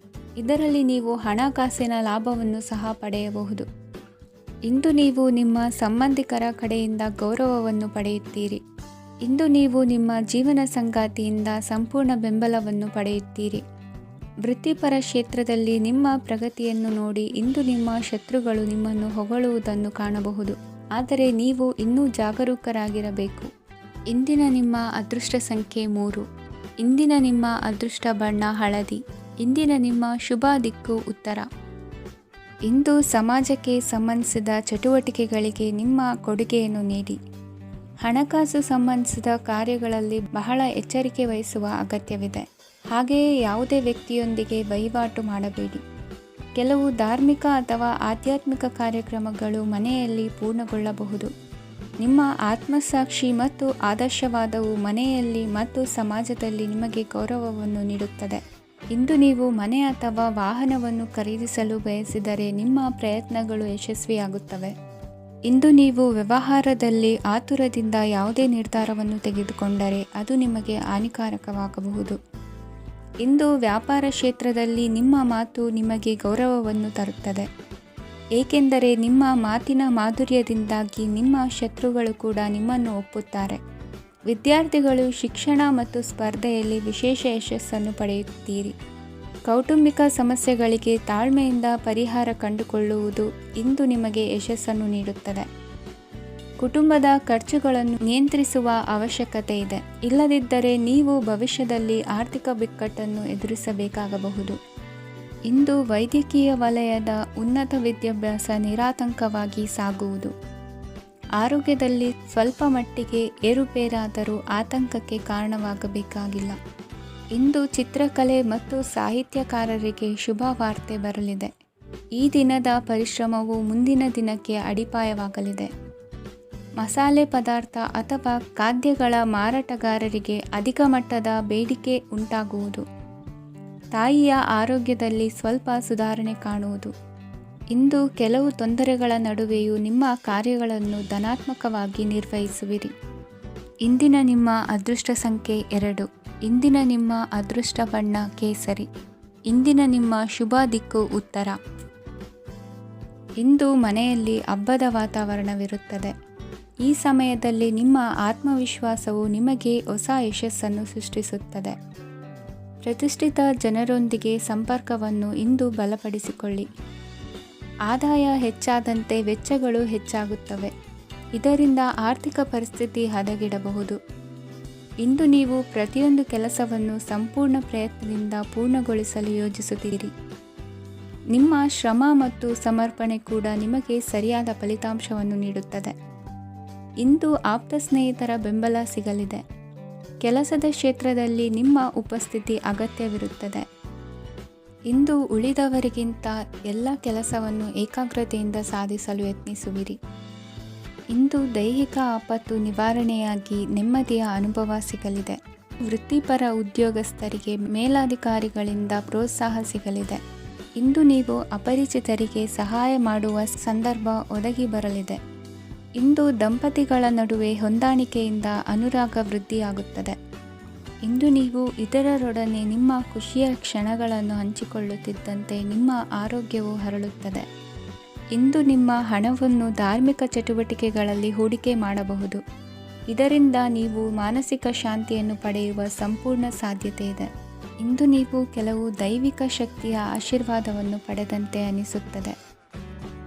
ಇದರಲ್ಲಿ ನೀವು ಹಣಕಾಸಿನ ಲಾಭವನ್ನು ಸಹ ಪಡೆಯಬಹುದು. ಇಂದು ನೀವು ನಿಮ್ಮ ಸಂಬಂಧಿಕರ ಕಡೆಯಿಂದ ಗೌರವವನ್ನು ಪಡೆಯುತ್ತೀರಿ. ಇಂದು ನೀವು ನಿಮ್ಮ ಜೀವನ ಸಂಗಾತಿಯಿಂದ ಸಂಪೂರ್ಣ ಬೆಂಬಲವನ್ನು ಪಡೆಯುತ್ತೀರಿ. ವೃತ್ತಿಪರ ಕ್ಷೇತ್ರದಲ್ಲಿ ನಿಮ್ಮ ಪ್ರಗತಿಯನ್ನು ನೋಡಿ ಇಂದು ನಿಮ್ಮ ಶತ್ರುಗಳು ನಿಮ್ಮನ್ನು ಹೊಗಳುವುದನ್ನು ಕಾಣಬಹುದು. ಆದರೆ ನೀವು ಇನ್ನೂ ಜಾಗರೂಕರಾಗಿರಬೇಕು. ಇಂದಿನ ನಿಮ್ಮ ಅದೃಷ್ಟ ಸಂಖ್ಯೆ 3. ಇಂದಿನ ನಿಮ್ಮ ಅದೃಷ್ಟ ಬಣ್ಣ ಹಳದಿ. ಇಂದಿನ ನಿಮ್ಮ ಶುಭ ದಿಕ್ಕು ಉತ್ತರ. ಇಂದು ಸಮಾಜಕ್ಕೆ ಸಂಬಂಧಿಸಿದ ಚಟುವಟಿಕೆಗಳಿಗೆ ನಿಮ್ಮ ಕೊಡುಗೆಯನ್ನು ನೀಡಿ. ಹಣಕಾಸು ಸಂಬಂಧಿಸಿದ ಕಾರ್ಯಗಳಲ್ಲಿ ಬಹಳ ಎಚ್ಚರಿಕೆ ವಹಿಸುವ ಅಗತ್ಯವಿದೆ. ಹಾಗೆಯೇ ಯಾವುದೇ ವ್ಯಕ್ತಿಯೊಂದಿಗೆ ವಹಿವಾಟು ಮಾಡಬೇಡಿ. ಕೆಲವು ಧಾರ್ಮಿಕ ಅಥವಾ ಆಧ್ಯಾತ್ಮಿಕ ಕಾರ್ಯಕ್ರಮಗಳು ಮನೆಯಲ್ಲಿ ಪೂರ್ಣಗೊಳ್ಳಬಹುದು. ನಿಮ್ಮ ಆತ್ಮಸಾಕ್ಷಿ ಮತ್ತು ಆದರ್ಶವಾದವು ಮನೆಯಲ್ಲಿ ಮತ್ತು ಸಮಾಜದಲ್ಲಿ ನಿಮಗೆ ಗೌರವವನ್ನು ನೀಡುತ್ತದೆ. ಇಂದು ನೀವು ಮನೆ ಅಥವಾ ವಾಹನವನ್ನು ಖರೀದಿಸಲು ಬಯಸಿದರೆ ನಿಮ್ಮ ಪ್ರಯತ್ನಗಳು ಯಶಸ್ವಿಯಾಗುತ್ತವೆ. ಇಂದು ನೀವು ವ್ಯವಹಾರದಲ್ಲಿ ಆತುರದಿಂದ ಯಾವುದೇ ನಿರ್ಧಾರವನ್ನು ತೆಗೆದುಕೊಂಡರೆ ಅದು ನಿಮಗೆ ಹಾನಿಕಾರಕವಾಗಬಹುದು. ಇಂದು ವ್ಯಾಪಾರ ಕ್ಷೇತ್ರದಲ್ಲಿ ನಿಮ್ಮ ಮಾತು ನಿಮಗೆ ಗೌರವವನ್ನು ತರುತ್ತದೆ, ಏಕೆಂದರೆ ನಿಮ್ಮ ಮಾತಿನ ಮಾಧುರ್ಯದಿಂದಾಗಿ ನಿಮ್ಮ ಶತ್ರುಗಳು ಕೂಡ ನಿಮ್ಮನ್ನು ಒಪ್ಪುತ್ತಾರೆ. ವಿದ್ಯಾರ್ಥಿಗಳು ಶಿಕ್ಷಣ ಮತ್ತು ಸ್ಪರ್ಧೆಯಲ್ಲಿ ವಿಶೇಷ ಯಶಸ್ಸನ್ನು ಪಡೆಯುತ್ತೀರಿ. ಕೌಟುಂಬಿಕ ಸಮಸ್ಯೆಗಳಿಗೆ ತಾಳ್ಮೆಯಿಂದ ಪರಿಹಾರ ಕಂಡುಕೊಳ್ಳುವುದು ಇಂದು ನಿಮಗೆ ಯಶಸ್ಸನ್ನು ನೀಡುತ್ತದೆ. ಕುಟುಂಬದ ಖರ್ಚುಗಳನ್ನು ನಿಯಂತ್ರಿಸುವ ಅವಶ್ಯಕತೆ ಇದೆ. ಇಲ್ಲದಿದ್ದರೆ ನೀವು ಭವಿಷ್ಯದಲ್ಲಿ ಆರ್ಥಿಕ ಬಿಕ್ಕಟ್ಟನ್ನು ಎದುರಿಸಬೇಕಾಗಬಹುದು. ಇಂದು ವೈದ್ಯಕೀಯ ವಲಯದ ಉನ್ನತ ವಿದ್ಯಾಭ್ಯಾಸ ನಿರಾತಂಕವಾಗಿ ಸಾಗುವುದು. ಆರೋಗ್ಯದಲ್ಲಿ ಸ್ವಲ್ಪ ಮಟ್ಟಿಗೆ ಏರುಪೇರಾದರೂ ಆತಂಕಕ್ಕೆ ಕಾರಣವಾಗಬೇಕಾಗಿಲ್ಲ. ಇಂದು ಚಿತ್ರಕಲೆ ಮತ್ತು ಸಾಹಿತ್ಯಕಾರರಿಗೆ ಶುಭ ವಾರ್ತೆ ಬರಲಿದೆ. ಈ ದಿನದ ಪರಿಶ್ರಮವು ಮುಂದಿನ ದಿನಕ್ಕೆ ಅಡಿಪಾಯವಾಗಲಿದೆ. ಮಸಾಲೆ ಪದಾರ್ಥ ಅಥವಾ ಖಾದ್ಯಗಳ ಮಾರಾಟಗಾರರಿಗೆ ಅಧಿಕ ಮಟ್ಟದ ಬೇಡಿಕೆ ಉಂಟಾಗುವುದು. ತಾಯಿಯ ಆರೋಗ್ಯದಲ್ಲಿ ಸ್ವಲ್ಪ ಸುಧಾರಣೆ ಕಾಣುವುದು. ಇಂದು ಕೆಲವು ತೊಂದರೆಗಳ ನಡುವೆಯೂ ನಿಮ್ಮ ಕಾರ್ಯಗಳನ್ನು ಧನಾತ್ಮಕವಾಗಿ ನಿರ್ವಹಿಸುವಿರಿ. ಇಂದಿನ ನಿಮ್ಮ ಅದೃಷ್ಟ ಸಂಖ್ಯೆ 2. ಇಂದಿನ ನಿಮ್ಮ ಅದೃಷ್ಟ ಬಣ್ಣ ಕೇಸರಿ. ಇಂದಿನ ನಿಮ್ಮ ಶುಭ ದಿಕ್ಕು ಉತ್ತರ. ಇಂದು ಮನೆಯಲ್ಲಿ ಹಬ್ಬದ ವಾತಾವರಣವಿರುತ್ತದೆ. ಈ ಸಮಯದಲ್ಲಿ ನಿಮ್ಮ ಆತ್ಮವಿಶ್ವಾಸವು ನಿಮಗೆ ಹೊಸ ಯಶಸ್ಸನ್ನು ಸೃಷ್ಟಿಸುತ್ತದೆ. ಪ್ರತಿಷ್ಠಿತ ಜನರೊಂದಿಗೆ ಸಂಪರ್ಕವನ್ನು ಇಂದು ಬಲಪಡಿಸಿಕೊಳ್ಳಿ. ಆದಾಯ ಹೆಚ್ಚಾದಂತೆ ವೆಚ್ಚಗಳು ಹೆಚ್ಚಾಗುತ್ತವೆ. ಇದರಿಂದ ಆರ್ಥಿಕ ಪರಿಸ್ಥಿತಿ ಹದಗೆಡಬಹುದು. ಇಂದು ನೀವು ಪ್ರತಿಯೊಂದು ಕೆಲಸವನ್ನು ಸಂಪೂರ್ಣ ಪ್ರಯತ್ನದಿಂದ ಪೂರ್ಣಗೊಳಿಸಲು ಯೋಜಿಸುತ್ತೀರಿ. ನಿಮ್ಮ ಶ್ರಮ ಮತ್ತು ಸಮರ್ಪಣೆ ಕೂಡ ನಿಮಗೆ ಸರಿಯಾದ ಫಲಿತಾಂಶವನ್ನು ನೀಡುತ್ತದೆ. ಇಂದು ಆಪ್ತ ಸ್ನೇಹಿತರ ಬೆಂಬಲ ಸಿಗಲಿದೆ. ಕೆಲಸದ ಕ್ಷೇತ್ರದಲ್ಲಿ ನಿಮ್ಮ ಉಪಸ್ಥಿತಿ ಅಗತ್ಯವಿರುತ್ತದೆ. ಇಂದು ಉಳಿದವರಿಗಿಂತ ಎಲ್ಲ ಕೆಲಸವನ್ನು ಏಕಾಗ್ರತೆಯಿಂದ ಸಾಧಿಸಲು ಯತ್ನಿಸುವಿರಿ. ಇಂದು ದೈಹಿಕ ಆಪತ್ತು ನಿವಾರಣೆಯಾಗಿ ನೆಮ್ಮದಿಯ ಅನುಭವ ಸಿಗಲಿದೆ. ವೃತ್ತಿಪರ ಉದ್ಯೋಗಸ್ಥರಿಗೆ ಮೇಲಾಧಿಕಾರಿಗಳಿಂದ ಪ್ರೋತ್ಸಾಹ ಸಿಗಲಿದೆ. ಇಂದು ನೀವು ಅಪರಿಚಿತರಿಗೆ ಸಹಾಯ ಮಾಡುವ ಸಂದರ್ಭ ಒದಗಿ ಬರಲಿದೆ. ಇಂದು ದಂಪತಿಗಳ ನಡುವೆ ಹೊಂದಾಣಿಕೆಯಿಂದ ಅನುರಾಗ ವೃದ್ಧಿಯಾಗುತ್ತದೆ. ಇಂದು ನೀವು ಇತರರೊಡನೆ ನಿಮ್ಮ ಖುಷಿಯ ಕ್ಷಣಗಳನ್ನು ಹಂಚಿಕೊಳ್ಳುತ್ತಿದ್ದಂತೆ ನಿಮ್ಮ ಆರೋಗ್ಯವು ಹರಳುತ್ತದೆ. ಇಂದು ನಿಮ್ಮ ಹಣವನ್ನು ಧಾರ್ಮಿಕ ಚಟುವಟಿಕೆಗಳಲ್ಲಿ ಹೂಡಿಕೆ ಮಾಡಬಹುದು. ಇದರಿಂದ ನೀವು ಮಾನಸಿಕ ಶಾಂತಿಯನ್ನು ಪಡೆಯುವ ಸಂಪೂರ್ಣ ಸಾಧ್ಯತೆ ಇದೆ. ಇಂದು ನೀವು ಕೆಲವು ದೈವಿಕ ಶಕ್ತಿಯ ಆಶೀರ್ವಾದವನ್ನು ಪಡೆದಂತೆ ಅನಿಸುತ್ತದೆ.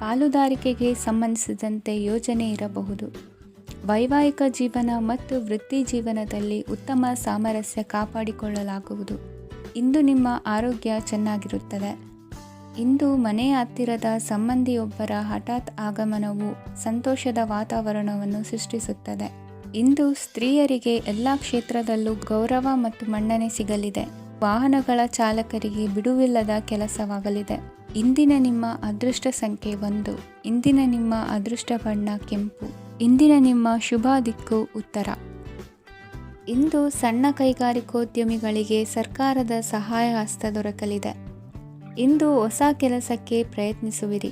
ಪಾಲುದಾರಿಕೆಗೆ ಸಂಬಂಧಿಸಿದಂತೆ ಯೋಜನೆ ಇರಬಹುದು. ವೈವಾಹಿಕ ಜೀವನ ಮತ್ತು ವೃತ್ತಿ ಜೀವನದಲ್ಲಿ ಉತ್ತಮ ಸಾಮರಸ್ಯ ಕಾಪಾಡಿಕೊಳ್ಳಲಾಗುವುದು. ಇಂದು ನಿಮ್ಮ ಆರೋಗ್ಯ ಚೆನ್ನಾಗಿರುತ್ತದೆ. ಇಂದು ಮನೆಯ ಹತ್ತಿರದ ಸಂಬಂಧಿಯೊಬ್ಬರ ಹಠಾತ್ ಆಗಮನವು ಸಂತೋಷದ ವಾತಾವರಣವನ್ನು ಸೃಷ್ಟಿಸುತ್ತದೆ. ಇಂದು ಸ್ತ್ರೀಯರಿಗೆ ಎಲ್ಲ ಕ್ಷೇತ್ರದಲ್ಲೂ ಗೌರವ ಮತ್ತು ಮನ್ನಣೆ ಸಿಗಲಿದೆ. ವಾಹನಗಳ ಚಾಲಕರಿಗೆ ಬಿಡುವಿಲ್ಲದ ಕೆಲಸವಾಗಲಿದೆ. ಇಂದಿನ ನಿಮ್ಮ ಅದೃಷ್ಟ ಸಂಖ್ಯೆ 1. ಇಂದಿನ ನಿಮ್ಮ ಅದೃಷ್ಟ ಬಣ್ಣ ಕೆಂಪು. ಇಂದಿನ ನಿಮ್ಮ ಶುಭ ದಿಕ್ಕು ಉತ್ತರ. ಇಂದು ಸಣ್ಣ ಕೈಗಾರಿಕೋದ್ಯಮಿಗಳಿಗೆ ಸರ್ಕಾರದ ಸಹಾಯ ಹಸ್ತ ದೊರಕಲಿದೆ. ಇಂದು ಹೊಸ ಕೆಲಸಕ್ಕೆ ಪ್ರಯತ್ನಿಸುವಿರಿ.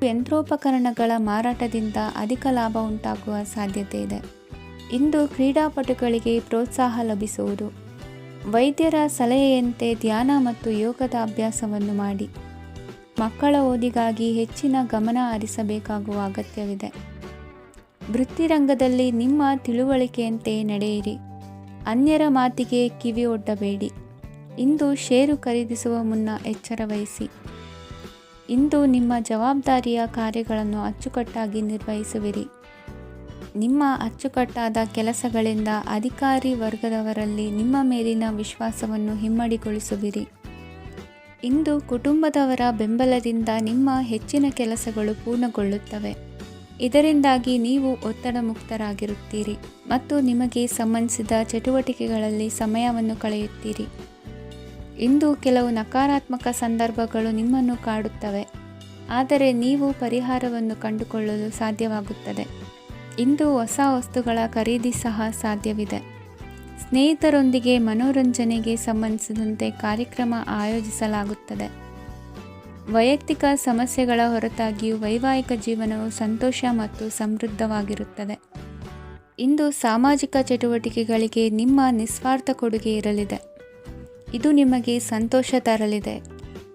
ಯಂತ್ರೋಪಕರಣಗಳ ಮಾರಾಟದಿಂದ ಅಧಿಕ ಲಾಭ ಉಂಟಾಗುವ ಸಾಧ್ಯತೆ ಇದೆ. ಇಂದು ಕ್ರೀಡಾಪಟುಗಳಿಗೆ ಪ್ರೋತ್ಸಾಹ ಲಭಿಸುವುದು. ವೈದ್ಯರ ಸಲಹೆಯಂತೆ ಧ್ಯಾನ ಮತ್ತು ಯೋಗದ ಅಭ್ಯಾಸವನ್ನು ಮಾಡಿ. ಮಕ್ಕಳ ಓದಿಗಾಗಿ ಹೆಚ್ಚಿನ ಗಮನ ಹರಿಸಬೇಕಾಗುವ ಅಗತ್ಯವಿದೆ. ವೃತ್ತಿರಂಗದಲ್ಲಿ ನಿಮ್ಮ ತಿಳುವಳಿಕೆಯಂತೆ ನಡೆಯಿರಿ. ಅನ್ಯರ ಮಾತಿಗೆ ಕಿವಿ ಒಡ್ಡಬೇಡಿ. ಇಂದು ಷೇರು ಖರೀದಿಸುವ ಮುನ್ನ ಎಚ್ಚರ ವಹಿಸಿ. ಇಂದು ನಿಮ್ಮ ಜವಾಬ್ದಾರಿಯ ಕಾರ್ಯಗಳನ್ನು ಅಚ್ಚುಕಟ್ಟಾಗಿ ನಿರ್ವಹಿಸುವಿರಿ. ನಿಮ್ಮ ಅಚ್ಚುಕಟ್ಟಾದ ಕೆಲಸಗಳಿಂದ ಅಧಿಕಾರಿ ವರ್ಗದವರಲ್ಲಿ ನಿಮ್ಮ ಮೇಲಿನ ವಿಶ್ವಾಸವನ್ನು ಇಮ್ಮಡಿಗೊಳಿಸುವಿರಿ. ಇಂದು ಕುಟುಂಬದವರ ಬೆಂಬಲದಿಂದ ನಿಮ್ಮ ಹೆಚ್ಚಿನ ಕೆಲಸಗಳು ಪೂರ್ಣಗೊಳ್ಳುತ್ತವೆ. ಇದರಿಂದಾಗಿ ನೀವು ಒತ್ತಡ ಮುಕ್ತರಾಗಿರುತ್ತೀರಿ ಮತ್ತು ನಿಮಗೆ ಸಂಬಂಧಿಸಿದ ಚಟುವಟಿಕೆಗಳಲ್ಲಿ ಸಮಯವನ್ನು ಕಳೆಯುತ್ತೀರಿ. ಇಂದು ಕೆಲವು ನಕಾರಾತ್ಮಕ ಸಂದರ್ಭಗಳು ನಿಮ್ಮನ್ನು ಕಾಡುತ್ತವೆ, ಆದರೆ ನೀವು ಪರಿಹಾರವನ್ನು ಕಂಡುಕೊಳ್ಳಲು ಸಾಧ್ಯವಾಗುತ್ತದೆ. ಇಂದು ಹೊಸ ವಸ್ತುಗಳ ಖರೀದಿ ಸಹ ಸಾಧ್ಯವಿದೆ. ಸ್ನೇಹಿತರೊಂದಿಗೆ ಮನೋರಂಜನೆಗೆ ಸಂಬಂಧಿಸಿದಂತೆ ಕಾರ್ಯಕ್ರಮ ಆಯೋಜಿಸಲಾಗುತ್ತದೆ. ವೈಯಕ್ತಿಕ ಸಮಸ್ಯೆಗಳ ಹೊರತಾಗಿಯೂ ವೈವಾಹಿಕ ಜೀವನವು ಸಂತೋಷ ಮತ್ತು ಸಮೃದ್ಧವಾಗಿರುತ್ತದೆ. ಇಂದು ಸಾಮಾಜಿಕ ಚಟುವಟಿಕೆಗಳಿಗೆ ನಿಮ್ಮ ನಿಸ್ವಾರ್ಥ ಕೊಡುಗೆ ಇರಲಿದೆ. ಇದು ನಿಮಗೆ ಸಂತೋಷ ತರಲಿದೆ.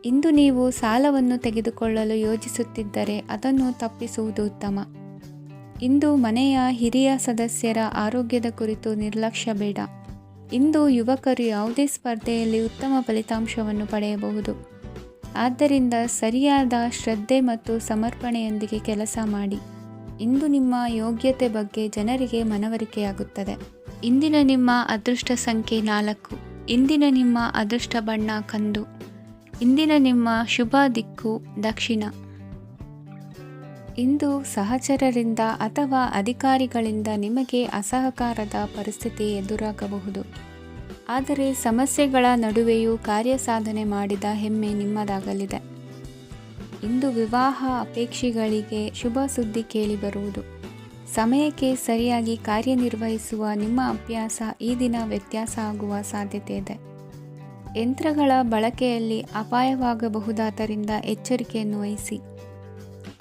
ಇಂದು ನೀವು ಸಾಲವನ್ನು ತೆಗೆದುಕೊಳ್ಳಲು ಯೋಜಿಸುತ್ತಿದ್ದರೆ ಅದನ್ನು ತಪ್ಪಿಸುವುದು ಉತ್ತಮ. ಇಂದು ಮನೆಯ ಹಿರಿಯ ಸದಸ್ಯರ ಆರೋಗ್ಯದ ಕುರಿತು ನಿರ್ಲಕ್ಷ್ಯ ಬೇಡ. ಇಂದು ಯುವಕರು ಯಾವುದೇ ಸ್ಪರ್ಧೆಯಲ್ಲಿ ಉತ್ತಮ ಫಲಿತಾಂಶವನ್ನು ಪಡೆಯಬಹುದು. ಆದ್ದರಿಂದ ಸರಿಯಾದ ಶ್ರದ್ಧೆ ಮತ್ತು ಸಮರ್ಪಣೆಯೊಂದಿಗೆ ಕೆಲಸ ಮಾಡಿ. ಇಂದು ನಿಮ್ಮ ಯೋಗ್ಯತೆ ಬಗ್ಗೆ ಜನರಿಗೆ ಮನವರಿಕೆಯಾಗುತ್ತದೆ. ಇಂದಿನ ನಿಮ್ಮ ಅದೃಷ್ಟ ಸಂಖ್ಯೆ 4. ಇಂದಿನ ನಿಮ್ಮ ಅದೃಷ್ಟ ಬಣ್ಣ ಕಂದು. ಇಂದಿನ ನಿಮ್ಮ ಶುಭ ದಿಕ್ಕು ದಕ್ಷಿಣ. ಇಂದು ಸಹಚರರಿಂದ ಅಥವಾ ಅಧಿಕಾರಿಗಳಿಂದ ನಿಮಗೆ ಅಸಹಕಾರದ ಪರಿಸ್ಥಿತಿ ಎದುರಾಗಬಹುದು. ಆದರೆ ಸಮಸ್ಯೆಗಳ ನಡುವೆಯೂ ಕಾರ್ಯಸಾಧನೆ ಮಾಡಿದ ಹೆಮ್ಮೆ ನಿಮ್ಮದಾಗಲಿದೆ. ಇಂದು ವಿವಾಹ ಅಪೇಕ್ಷಿಗಳಿಗೆ ಶುಭ ಸುದ್ದಿ ಕೇಳಿಬರುವುದು. ಸಮಯಕ್ಕೆ ಸರಿಯಾಗಿ ಕಾರ್ಯನಿರ್ವಹಿಸುವ ನಿಮ್ಮ ಅಭ್ಯಾಸ ಈ ದಿನ ವ್ಯತ್ಯಾಸ ಆಗುವ ಸಾಧ್ಯತೆ ಇದೆ. ಯಂತ್ರಗಳ ಬಳಕೆಯಲ್ಲಿ ಅಪಾಯವಾಗಬಹುದಾದ್ದರಿಂದ ಎಚ್ಚರಿಕೆಯನ್ನು ವಹಿಸಿ.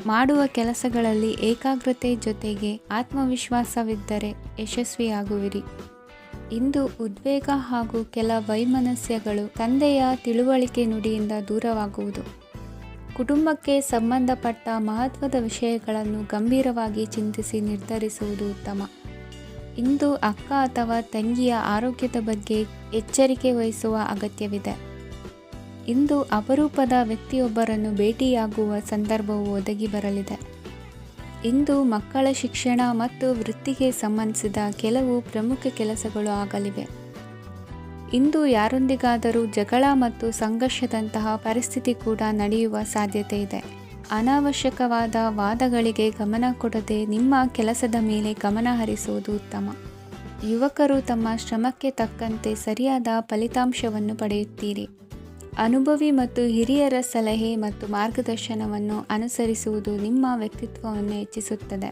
ಮಾಡುವ ಕೆಲಸಗಳಲ್ಲಿ ಏಕಾಗ್ರತೆ ಜೊತೆಗೆ ಆತ್ಮವಿಶ್ವಾಸವಿದ್ದರೆ ಯಶಸ್ವಿಯಾಗುವಿರಿ. ಇಂದು ಉದ್ವೇಗ ಹಾಗೂ ಕೆಲ ವೈಮನಸ್ಯಗಳು ತಂದೆಯ ತಿಳುವಳಿಕೆ ನುಡಿಯಿಂದ ದೂರವಾಗುವುದು. ಕುಟುಂಬಕ್ಕೆ ಸಂಬಂಧಪಟ್ಟ ಮಹತ್ವದ ವಿಷಯಗಳನ್ನು ಗಂಭೀರವಾಗಿ ಚಿಂತಿಸಿ ನಿರ್ಧರಿಸುವುದು ಉತ್ತಮ. ಇಂದು ಅಕ್ಕ ಅಥವಾ ತಂಗಿಯ ಆರೋಗ್ಯದ ಬಗ್ಗೆ ಎಚ್ಚರಿಕೆ ವಹಿಸುವ ಅಗತ್ಯವಿದೆ. ಇಂದು ಅಪರೂಪದ ವ್ಯಕ್ತಿಯೊಬ್ಬರನ್ನು ಭೇಟಿಯಾಗುವ ಸಂದರ್ಭವು ಒದಗಿ ಬರಲಿದೆ. ಇಂದು ಮಕ್ಕಳ ಶಿಕ್ಷಣ ಮತ್ತು ವೃತ್ತಿಗೆ ಸಂಬಂಧಿಸಿದ ಕೆಲವು ಪ್ರಮುಖ ಕೆಲಸಗಳು ಆಗಲಿವೆ. ಇಂದು ಯಾರೊಂದಿಗಾದರೂ ಜಗಳ ಮತ್ತು ಸಂಘರ್ಷದಂತಹ ಪರಿಸ್ಥಿತಿ ಕೂಡ ನಡೆಯುವ ಸಾಧ್ಯತೆ ಇದೆ. ಅನಾವಶ್ಯಕವಾದ ವಾದಗಳಿಗೆ ಗಮನ ಕೊಡದೆ ನಿಮ್ಮ ಕೆಲಸದ ಮೇಲೆ ಗಮನ ಹರಿಸುವುದು ಉತ್ತಮ. ಯುವಕರು ತಮ್ಮ ಶ್ರಮಕ್ಕೆ ತಕ್ಕಂತೆ ಸರಿಯಾದ ಫಲಿತಾಂಶವನ್ನು ಪಡೆಯುತ್ತೀರಿ. ಅನುಭವಿ ಮತ್ತು ಹಿರಿಯರ ಸಲಹೆ ಮತ್ತು ಮಾರ್ಗದರ್ಶನವನ್ನು ಅನುಸರಿಸುವುದು ನಿಮ್ಮ ವ್ಯಕ್ತಿತ್ವವನ್ನು ಹೆಚ್ಚಿಸುತ್ತದೆ.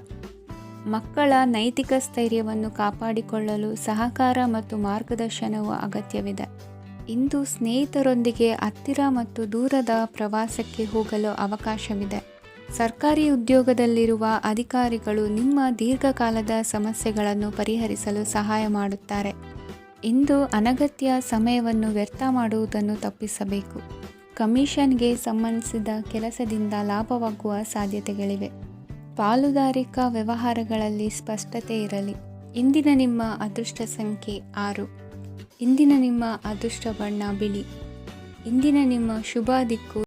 ಮಕ್ಕಳ ನೈತಿಕ ಸ್ಥೈರ್ಯವನ್ನು ಕಾಪಾಡಿಕೊಳ್ಳಲು ಸಹಕಾರ ಮತ್ತು ಮಾರ್ಗದರ್ಶನವು ಅಗತ್ಯವಿದೆ. ಇಂದು ಸ್ನೇಹಿತರೊಂದಿಗೆ ಹತ್ತಿರ ಮತ್ತು ದೂರದ ಪ್ರವಾಸಕ್ಕೆ ಹೋಗಲು ಅವಕಾಶವಿದೆ. ಸರ್ಕಾರಿ ಉದ್ಯೋಗದಲ್ಲಿರುವ ಅಧಿಕಾರಿಗಳು ನಿಮ್ಮ ದೀರ್ಘಕಾಲದ ಸಮಸ್ಯೆಗಳನ್ನು ಪರಿಹರಿಸಲು ಸಹಾಯ ಮಾಡುತ್ತಾರೆ. ಇಂದು ಅನಗತ್ಯ ಸಮಯವನ್ನು ವ್ಯರ್ಥ ಮಾಡುವುದನ್ನು ತಪ್ಪಿಸಬೇಕು. ಕಮಿಷನ್ಗೆ ಸಂಬಂಧಿಸಿದ ಕೆಲಸದಿಂದ ಲಾಭವಾಗುವ ಸಾಧ್ಯತೆಗಳಿವೆ. ಪಾಲುದಾರಿಕಾ ವ್ಯವಹಾರಗಳಲ್ಲಿ ಸ್ಪಷ್ಟತೆ ಇರಲಿ. ಇಂದಿನ ನಿಮ್ಮ ಅದೃಷ್ಟ ಸಂಖ್ಯೆ 6. ಇಂದಿನ ನಿಮ್ಮ ಅದೃಷ್ಟ ಬಣ್ಣ ಬಿಳಿ. ಇಂದಿನ ನಿಮ್ಮ ಶುಭ ದಿಕ್ಕು